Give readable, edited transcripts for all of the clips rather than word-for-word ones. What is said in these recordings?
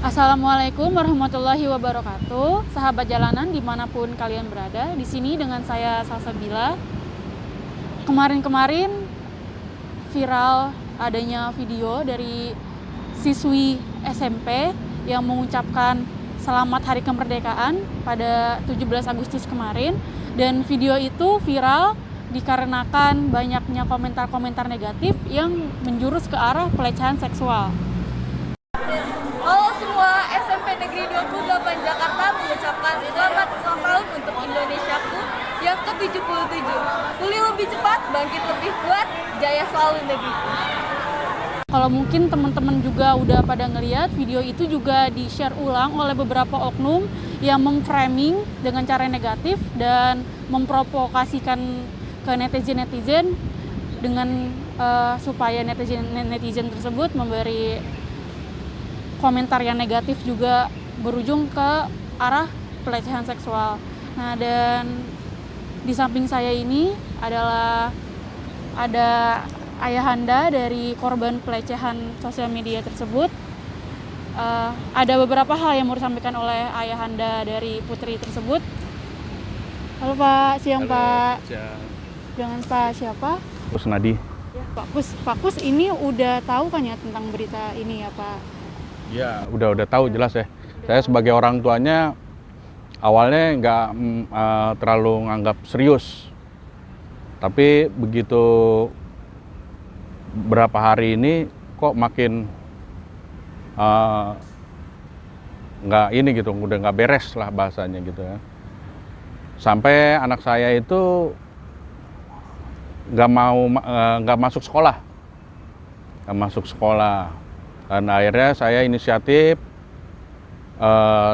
Assalamualaikum warahmatullahi wabarakatuh, sahabat jalanan dimanapun kalian berada. Di sini dengan saya Salsabila. Kemarin-kemarin viral adanya video dari siswi SMP yang mengucapkan selamat Hari Kemerdekaan pada 17 Agustus kemarin, dan video itu viral dikarenakan banyaknya komentar-komentar negatif yang menjurus ke arah pelecehan seksual. Halo semua, SMP Negeri 28 Jakarta mengucapkan selamat ulang tahun untuk Indonesiaku yang ke-77. Pulih lebih cepat, bangkit lebih kuat, jaya selalu negeriku. Kalau mungkin teman-teman juga udah pada ngeliat, video itu juga di-share ulang oleh beberapa oknum yang memframing dengan cara negatif dan memprovokasikan ke netizen-netizen dengan supaya netizen tersebut memberi komentar yang negatif juga berujung ke arah pelecehan seksual. Nah, dan di samping saya ini adalah ada ayahanda dari korban pelecehan sosial media tersebut. Ada beberapa hal yang mau disampaikan oleh ayahanda dari putri tersebut. Halo Pak, siang. Halo, Pak. Siang. Dengan Pak siapa? Kusnadi. Ya, Pak Kus ini udah tahu kan ya tentang berita ini ya Pak? Ya, udah tahu jelas ya. Saya sebagai orang tuanya awalnya nggak terlalu nganggap serius. Tapi begitu berapa hari ini kok makin nggak ini gitu, udah nggak beres lah bahasanya gitu ya. Sampai anak saya itu nggak masuk sekolah, dan akhirnya saya inisiatif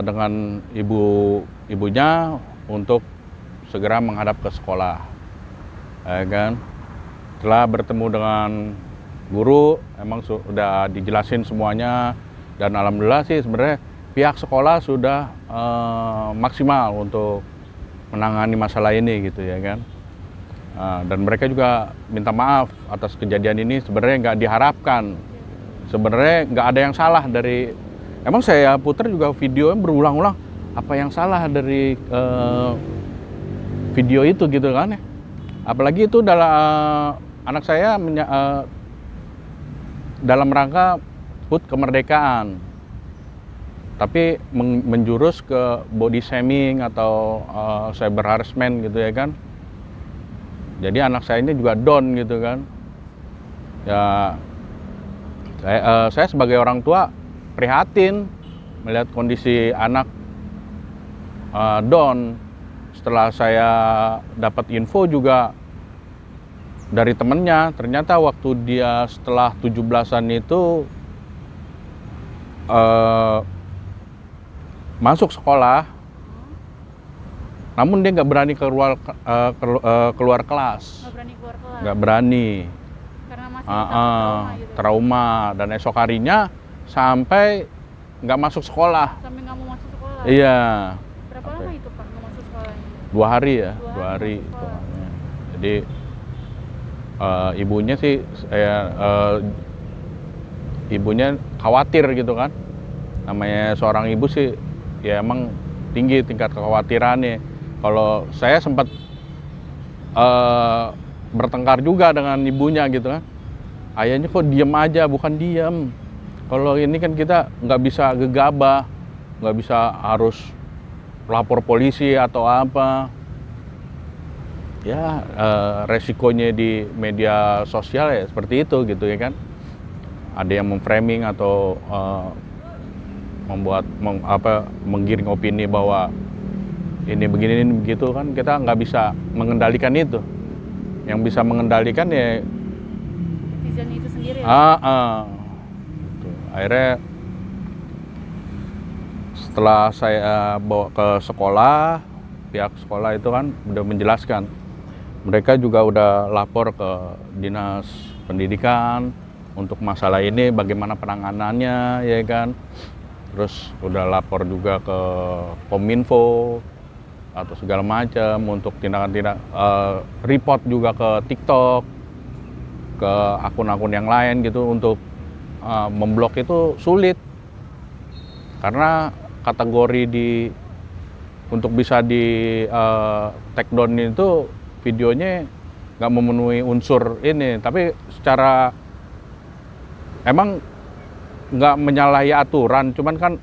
dengan ibunya untuk segera menghadap ke sekolah, ya kan. Setelah bertemu dengan guru, emang sudah dijelasin semuanya, dan alhamdulillah sih sebenarnya pihak sekolah sudah maksimal untuk menangani masalah ini gitu ya kan. Dan mereka juga minta maaf atas kejadian ini, sebenarnya nggak diharapkan. Sebenarnya nggak ada yang salah dari, emang saya putar juga video berulang-ulang, apa yang salah dari video itu gitu kan ya. Apalagi itu anak saya dalam rangka HUT kemerdekaan, tapi menjurus ke body shaming atau cyber harassment gitu ya kan. Jadi anak saya ini juga down gitu kan. Ya, saya sebagai orang tua prihatin melihat kondisi anak down. Setelah saya dapat info juga dari temennya, ternyata waktu dia setelah 17-an itu masuk sekolah, namun dia nggak berani keluar kelas. Nggak berani. Karena masih trauma gitu. Trauma, dan esok harinya sampai nggak masuk sekolah. Sampai nggak mau masuk sekolah? Iya. Berapa lama itu Pak nggak masuk sekolahnya? 2 hari ya, 2 2 hari. masuk sekolah. Jadi ibunya sih, ibunya khawatir gitu kan. Namanya seorang ibu sih, ya emang tinggi tingkat kekhawatirannya. Kalau saya sempat bertengkar juga dengan ibunya gitu kan. Ayahnya kok diem aja, bukan diem. Kalau ini kan kita nggak bisa gegabah, nggak bisa harus lapor polisi atau apa. Ya resikonya di media sosial ya seperti itu gitu ya kan. Ada yang memframing atau menggiring opini bahwa ini begini ini begitu kan, kita nggak bisa mengendalikan itu. Yang bisa mengendalikan ya Netizen itu sendiri ya? Akhirnya setelah saya bawa ke sekolah, pihak sekolah itu kan udah menjelaskan. Mereka juga udah lapor ke dinas pendidikan untuk masalah ini, bagaimana penanganannya ya kan. Terus udah lapor juga ke Kominfo atau segala macam untuk tindakan report juga ke TikTok, ke akun-akun yang lain gitu. Untuk memblok itu sulit Karena kategori untuk bisa di take down itu videonya nggak memenuhi unsur ini, tapi secara emang nggak menyalahi aturan, cuman kan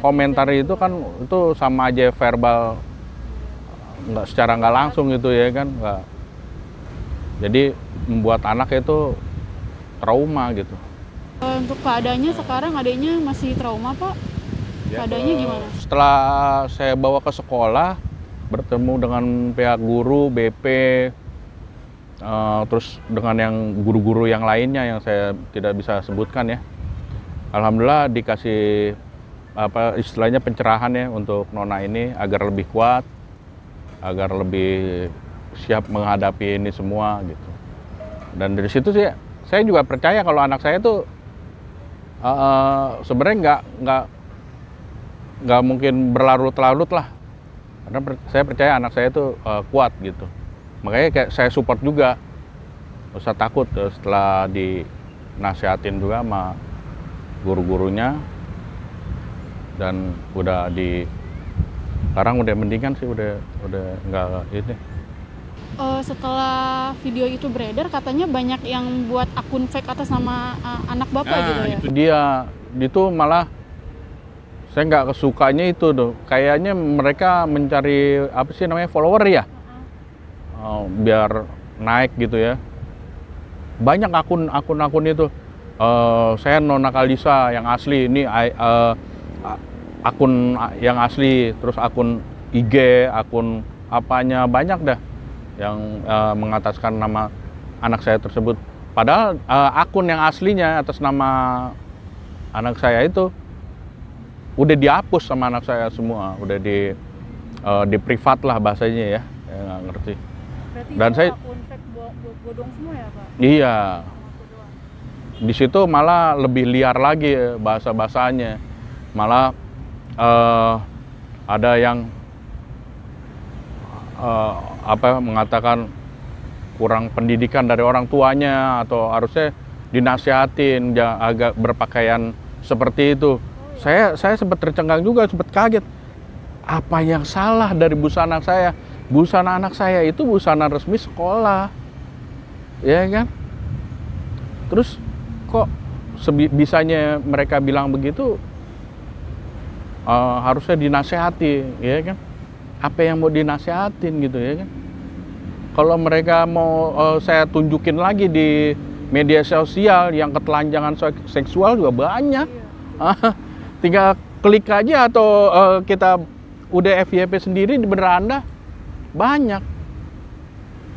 komentar itu kan itu sama aja verbal, nggak secara nggak langsung gitu ya kan, nggak. Jadi membuat anak itu trauma gitu. Untuk keadaannya sekarang adiknya masih trauma, Pak? Keadaannya gimana? Setelah saya bawa ke sekolah, bertemu dengan pihak guru, BP, terus dengan yang guru-guru yang lainnya yang saya tidak bisa sebutkan ya. Alhamdulillah dikasih istilahnya pencerahan ya untuk Nona ini agar lebih kuat, agar lebih siap menghadapi ini semua gitu. Dan dari situ sih saya juga percaya kalau anak saya tuh sebenarnya nggak mungkin berlarut-larut lah, karena saya percaya anak saya itu kuat gitu. Makanya kayak saya support juga, nggak usah takut setelah dinasihatin juga sama guru-gurunya, dan sekarang udah mendingan sih, udah nggak ini. Setelah video itu beredar, katanya banyak yang buat akun fake atas nama anak Bapak gitu ya? Itu dia, itu malah saya nggak kesukanya itu tuh. Kayaknya mereka mencari apa sih namanya, follower ya, biar naik gitu ya. Banyak akun itu. Saya Nona Kalisa yang asli, ini akun yang asli, terus akun IG, akun apanya banyak dah yang mengataskan nama anak saya tersebut. Padahal akun yang aslinya atas nama anak saya itu udah dihapus sama anak saya semua, udah di privat lah bahasanya ya, nggak ngerti. Berarti Dan itu saya akun fake bodong semua ya, Pak? iya, di situ malah lebih liar lagi bahasa-bahasanya, malah ada yang mengatakan kurang pendidikan dari orang tuanya, atau harusnya dinasihatin agak berpakaian seperti itu. Saya sempat tercengang juga, sempat kaget. Apa yang salah dari busana saya? Busana anak saya itu busana resmi sekolah, ya kan? Terus kok bisanya mereka bilang begitu? Harusnya dinasehati, ya kan? Apa yang mau dinasehatin gitu ya kan? Kalau mereka mau saya tunjukin lagi di media sosial yang ketelanjangan seksual juga banyak. Tinggal klik aja, atau kita udah FYP sendiri di beranda banyak.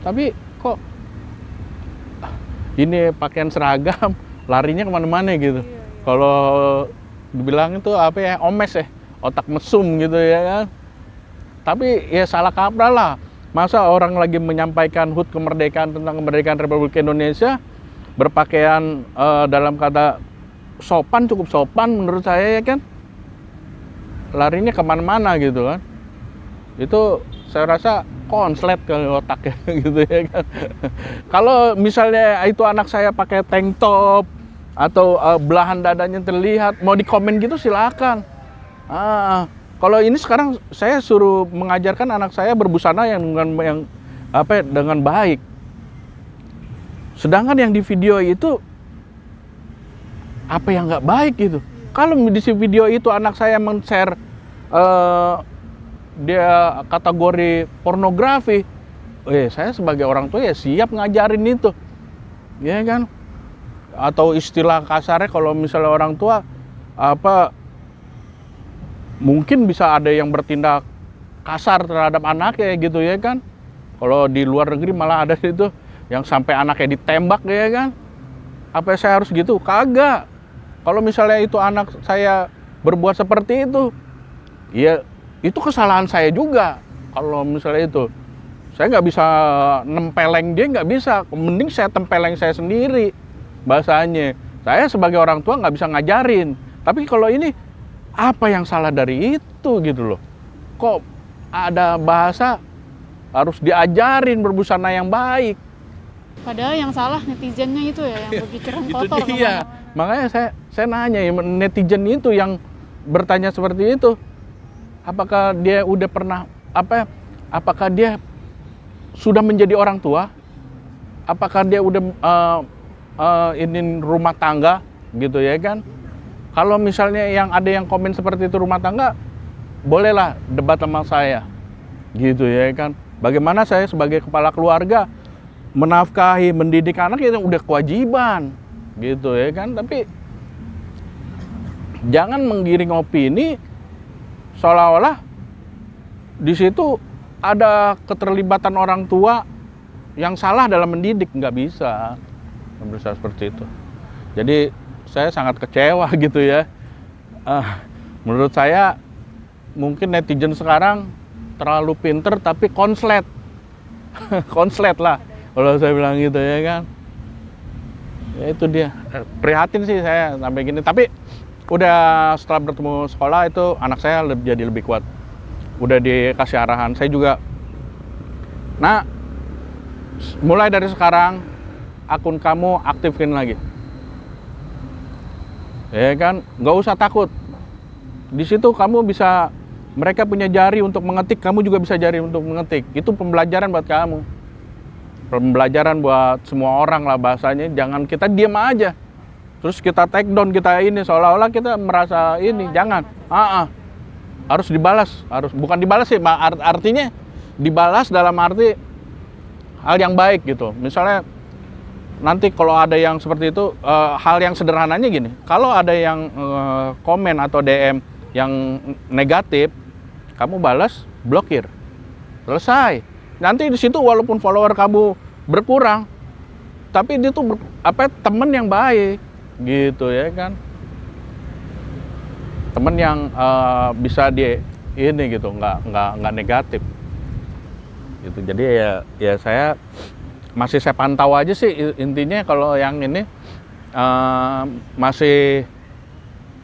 Tapi kok ini pakaian seragam larinya kemana-mana gitu. Kalau dibilang itu apa ya, omes ya, otak mesum gitu ya kan. Tapi ya salah kaprah lah. Masa orang lagi menyampaikan HUT kemerdekaan, tentang kemerdekaan Republik Indonesia, berpakaian dalam kata sopan, cukup sopan menurut saya ya kan, larinya kemana-mana gitu kan. Itu saya rasa konslet ke otaknya gitu ya kan. Kalau misalnya itu anak saya pakai tank top atau belahan dadanya terlihat, mau dikomen gitu silakan. Kalau ini sekarang saya suruh mengajarkan anak saya berbusana dengan baik. Sedangkan yang di video itu apa yang nggak baik gitu. Kalau di video itu anak saya men-share dia kategori pornografi, saya sebagai orang tua ya siap ngajarin itu, ya kan? Atau istilah kasarnya kalau misalnya orang tua mungkin bisa ada yang bertindak kasar terhadap anaknya gitu ya kan. Kalau di luar negeri malah ada itu yang sampai anaknya ditembak ya kan. Apa saya harus gitu? Kagak. Kalau misalnya itu anak saya berbuat seperti itu, ya itu kesalahan saya juga. Kalau misalnya itu, saya nggak bisa nempeleng dia, nggak bisa. Mending saya tempeleng saya sendiri bahasanya. Saya sebagai orang tua nggak bisa ngajarin. Tapi kalau ini, apa yang salah dari itu gitu loh? Kok ada bahasa harus diajarin berbusana yang baik? Padahal yang salah netizennya itu ya, yang berpikiran Itu kotor. dia. Makanya saya nanya ya, netizen itu yang bertanya seperti itu, apakah dia udah pernah apakah dia sudah menjadi orang tua? Apakah dia udah ini rumah tangga gitu ya kan? Kalau misalnya yang ada yang komen seperti itu rumah tangga, bolehlah debat sama saya. Gitu ya kan. Bagaimana saya sebagai kepala keluarga menafkahi, mendidik anak itu udah kewajiban. Gitu ya kan. Tapi jangan menggiring opini seolah-olah di situ ada keterlibatan orang tua yang salah dalam mendidik. Nggak bisa seperti itu. Jadi saya sangat kecewa gitu ya. Menurut saya mungkin netizen sekarang terlalu pinter tapi konslet. Konslet lah kalau saya bilang gitu ya kan. Ya itu dia. Prihatin sih saya sampai gini. Tapi udah setelah bertemu sekolah itu anak saya jadi lebih kuat. Udah dikasih arahan. Saya juga. Nah, mulai dari sekarang akun kamu aktifin lagi. Ya kan, nggak usah takut. Di situ kamu bisa, mereka punya jari untuk mengetik, kamu juga bisa jari untuk mengetik. Itu pembelajaran buat kamu. Pembelajaran buat semua orang lah bahasanya. Jangan kita diam aja. Terus kita take down, kita ini seolah-olah kita merasa ini. Jangan. Harus dibalas. Bukan dibalas sih, artinya dibalas dalam arti hal yang baik gitu. Misalnya nanti kalau ada yang seperti itu, hal yang sederhananya gini, kalau ada yang komen atau DM yang negatif, kamu balas, blokir, selesai. Nanti di situ walaupun follower kamu berkurang, tapi dia tuh temen yang baik, gitu ya kan, temen yang bisa ini gitu, nggak negatif, gitu. Jadi ya saya masih saya pantau aja sih intinya. Kalau yang ini masih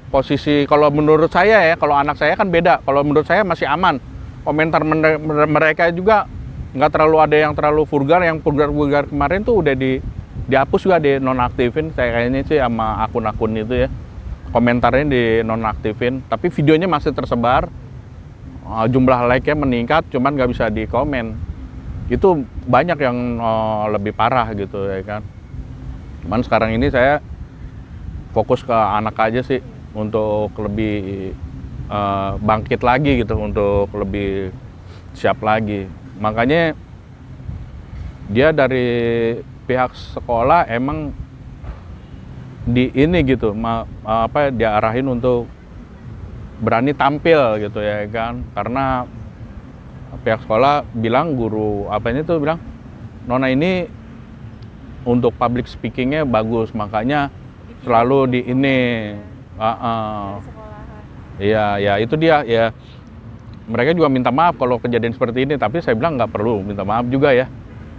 posisi, kalau menurut saya ya, kalau anak saya kan beda. Kalau menurut saya masih aman. Komentar mereka juga nggak terlalu ada yang terlalu vulgar. Yang vulgar kemarin tuh udah dihapus juga, di nonaktifin. Saya kayaknya sih sama akun-akun itu ya. Komentarnya di nonaktifin. Tapi videonya masih tersebar. Jumlah like-nya meningkat, cuman nggak bisa di komen. Itu banyak yang lebih parah gitu ya kan. Cuman sekarang ini saya fokus ke anak aja sih, untuk lebih bangkit lagi gitu, untuk lebih siap lagi. Makanya dia dari pihak sekolah emang di ini gitu, diarahin untuk berani tampil gitu ya kan. Karena pihak sekolah bilang, guru bilang, Nona ini untuk public speakingnya bagus, makanya selalu di ini. Iya, itu dia ya. Mereka juga minta maaf kalau kejadian seperti ini, tapi saya bilang nggak perlu minta maaf juga ya.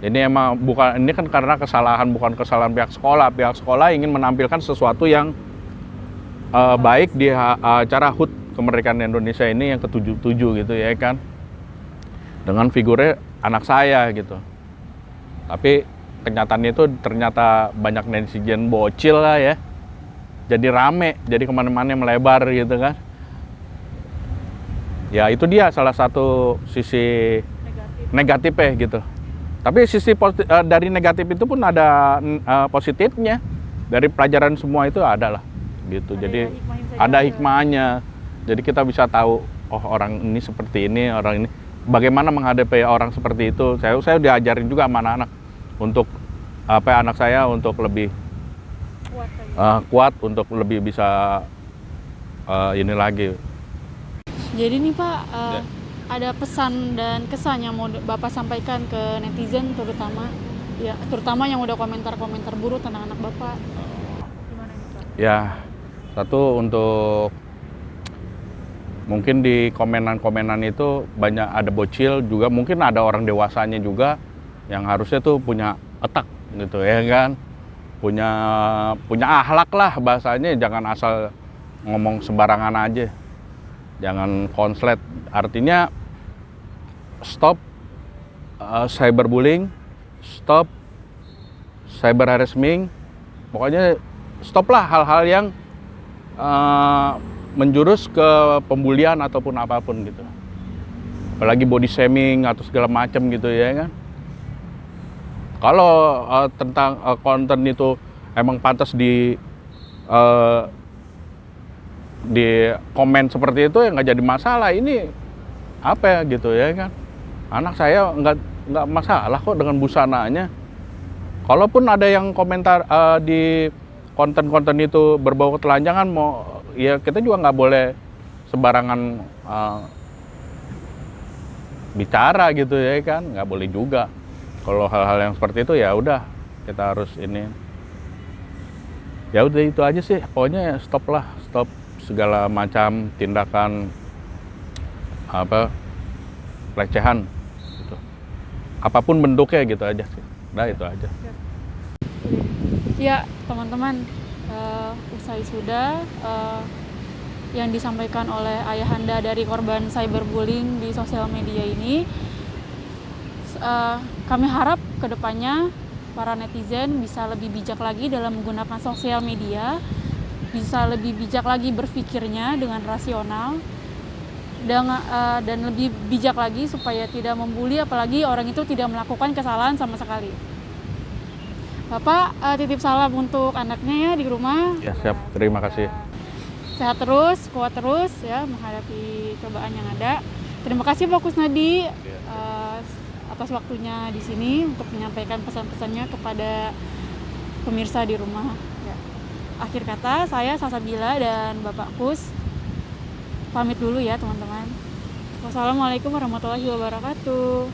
Ini emang bukan, ini kan karena kesalahan, bukan kesalahan pihak sekolah. Pihak sekolah ingin menampilkan sesuatu yang baik di acara HUT Kemerdekaan Indonesia ini yang ke-77 gitu ya kan. Dengan figurnya anak saya gitu. Tapi kenyataannya itu ternyata banyak netizen bocil lah ya. Jadi rame, jadi kemana-mana melebar gitu kan. Ya itu dia salah satu sisi negatifnya gitu. Tapi sisi dari negatif itu pun ada positifnya. Dari pelajaran semua itu ada lah gitu. Jadi ada hikmahnya. Jadi kita bisa tahu, oh orang ini seperti ini, orang ini. Bagaimana menghadapi orang seperti itu. Saya diajarin juga sama anak-anak untuk anak saya untuk lebih kuat, untuk lebih bisa ini lagi. Jadi nih Pak, ada pesan dan kesan yang mau Bapak sampaikan ke netizen, terutama yang udah komentar-komentar buruk tentang anak Bapak. Gimana nih Pak? Ya, satu untuk mungkin di komenan-komenan itu banyak ada bocil juga, mungkin ada orang dewasanya juga yang harusnya tuh punya otak gitu ya kan, punya akhlak lah bahasanya, jangan asal ngomong sembarangan aja, jangan konslet. Artinya stop cyberbullying, stop cyber harassment, pokoknya stoplah hal-hal yang menjurus ke pembulian ataupun apapun gitu. Apalagi body shaming atau segala macam gitu ya kan. Kalau tentang konten itu emang pantas di komen seperti itu ya nggak jadi masalah. Ini apa ya gitu ya kan. Anak saya nggak masalah kok dengan busananya. Kalaupun ada yang komentar di konten-konten itu berbau ketelanjangan, ya kita juga nggak boleh sembarangan bicara gitu ya kan, nggak boleh juga. Kalau hal-hal yang seperti itu ya udah kita harus ini. Ya udah itu aja sih, pokoknya stop segala macam tindakan pelecehan gitu. Apapun bentuknya gitu aja sih. Udah itu aja. Ya teman-teman, usai sudah yang disampaikan oleh ayahanda dari korban cyberbullying di sosial media ini, kami harap kedepannya para netizen bisa lebih bijak lagi dalam menggunakan sosial media, bisa lebih bijak lagi berpikirnya dengan rasional, dan lebih bijak lagi supaya tidak membuli, apalagi orang itu tidak melakukan kesalahan sama sekali. Bapak titip salam untuk anaknya ya di rumah. Ya siap, terima kasih. Sehat terus, kuat terus ya menghadapi cobaan yang ada. Terima kasih Pak Kusnadi atas waktunya di sini untuk menyampaikan pesan-pesannya kepada pemirsa di rumah. Ya. Akhir kata, saya Salsabila dan Bapak Kus pamit dulu ya teman-teman. Wassalamualaikum warahmatullahi wabarakatuh.